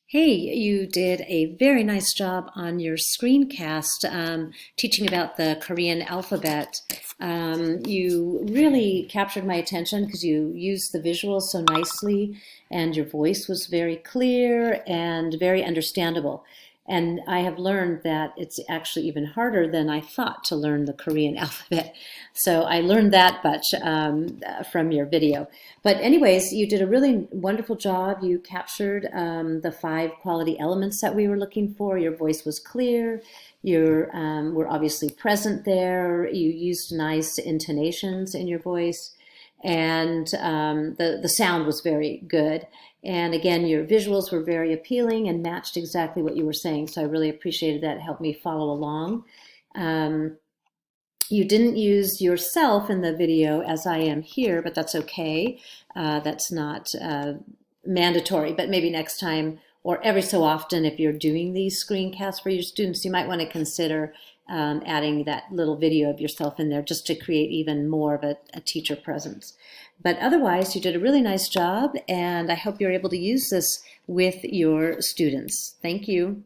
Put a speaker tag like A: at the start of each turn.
A: Hey, you did a very nice job on your screencast teaching about the Korean alphabet. You really captured my attention because you used the visuals so nicely, and your voice was very clear and very understandable. And I have learned that it's actually even harder than I thought to learn the Korean alphabet. So I learned that much from your video. But anyways, you did a really wonderful job. You captured the five quality elements that we were looking for. Your voice was clear. You were obviously present there. You used nice intonations in your voice, and the sound was very good. And again, your visuals were very appealing and matched exactly what you were saying. So I really appreciated that. It helped me follow along. Um, you didn't use yourself in the video as I am here, but that's okay. That's not mandatory, but maybe next time or every so often, if you're doing these screencasts for your students, you might want to consider adding that little video of yourself in there just to create even more of a teacher presence. But otherwise, you did a really nice job, and I hope you're able to use this with your students. Thank you.